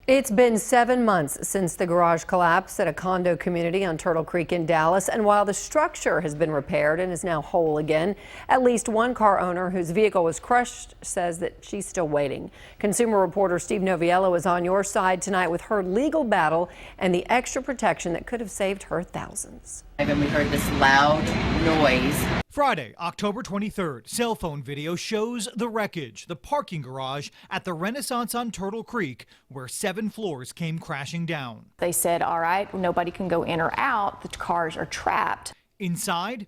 It's been 7 months since the garage collapse at a condo community on Turtle Creek in Dallas, and while the structure has been repaired and is now whole again, at least one car owner whose vehicle was crushed says that she's still waiting. Consumer reporter Steve Noviello is on your side tonight with her legal battle and the extra protection that could have saved her thousands. And we heard this loud noise. Friday, October 23rd, cell phone video shows the wreckage, the parking garage at the Renaissance on Turtle Creek, where 7 floors came crashing down. They said, all right, nobody can go in or out. The cars are trapped. Inside,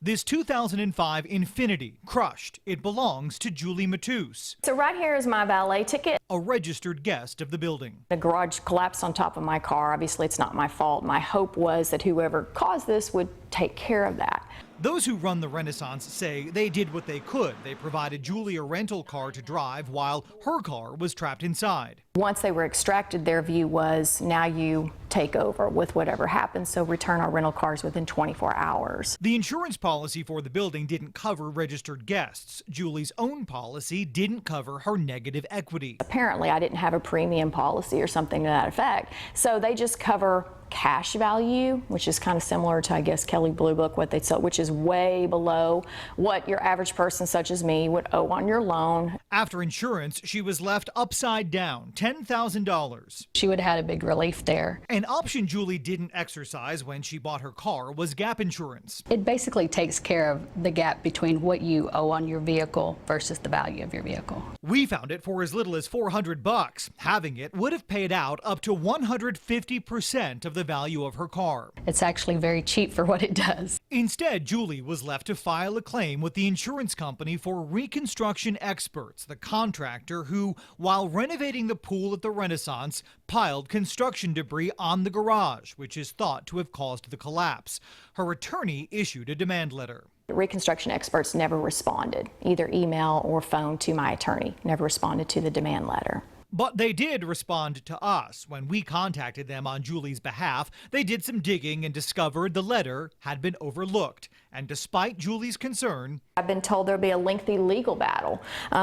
this 2005 Infiniti, crushed. It belongs to Julie Matus, So right here is my valet ticket. a registered guest of the building. The garage collapsed on top of my car. Obviously, it's not my fault. My hope was that whoever caused this would take care of that. Those who run the Renaissance say they did what they could. They provided Julie a rental car to drive while her car was trapped inside. Once they were extracted, their view was, now you take over with whatever happens, so return our rental cars within 24 hours. The insurance policy for the building didn't cover registered guests. Julie's own policy didn't cover her negative equity. Apparently, I didn't have a premium policy or something to that effect, so they just cover cash value, which is kind of similar to, I guess, Kelley Blue Book, what they sell, which is way below what your average person such as me would owe on your loan. After insurance, she was left upside down, $10,000. She would have had a big relief there. An option Julie didn't exercise when she bought her car was gap insurance. It basically takes care of the gap between what you owe on your vehicle versus the value of your vehicle. We found it for as little as $400. Having it would have paid out up to 150% of the value of her car. It's actually very cheap for what it does. Instead, Julie was left to file a claim with the insurance company for Reconstruction Experts, the contractor who, while renovating the pool at the Renaissance, piled construction debris on the garage, which is thought to have caused the collapse. Her attorney issued a demand letter. Reconstruction Experts never responded, either email or phone, to my attorney, never responded to the demand letter. But they did respond to us. When we contacted them on Julie's behalf, they did some digging and discovered the letter had been overlooked. And despite Julie's concern, I've been told there'll be a lengthy legal battle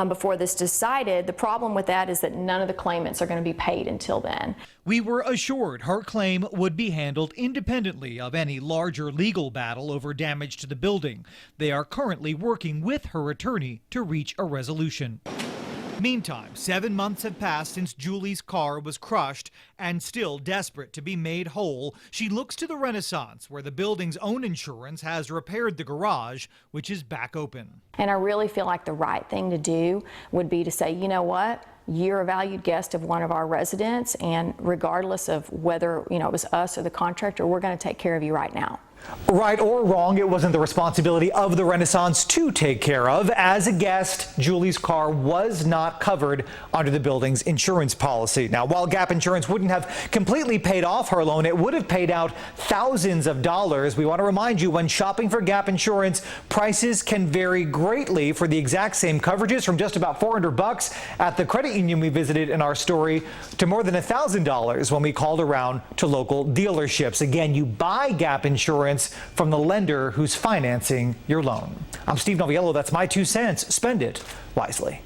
before this decided. The problem with that is that none of the claimants are going to be paid until then. we were assured her claim would be handled independently of any larger legal battle over damage to the building. They are currently working with her attorney to reach a resolution. Meantime, 7 months have passed since Julie's car was crushed, and still desperate to be made whole, she looks to the Renaissance, where the building's own insurance has repaired the garage, which is back open. And I really feel like the right thing to do would be to say, you know what? You're a valued guest of one of our residents, and regardless of whether, it was us or the contractor, we're going to take care of you right now. Right or wrong, it wasn't the responsibility of the Renaissance to take care of. As a guest, Julie's car was not covered under the building's insurance policy. Now, while Gap Insurance wouldn't have completely paid off her loan, it would have paid out thousands of dollars. We want to remind you, when shopping for Gap Insurance, prices can vary greatly for the exact same coverages, from just about $400 at the credit union we visited in our story to more than $1,000 when we called around to local dealerships. Again, you buy Gap Insurance from the lender who's financing your loan. I'm Steve Noviello. That's my 2 cents. Spend it wisely.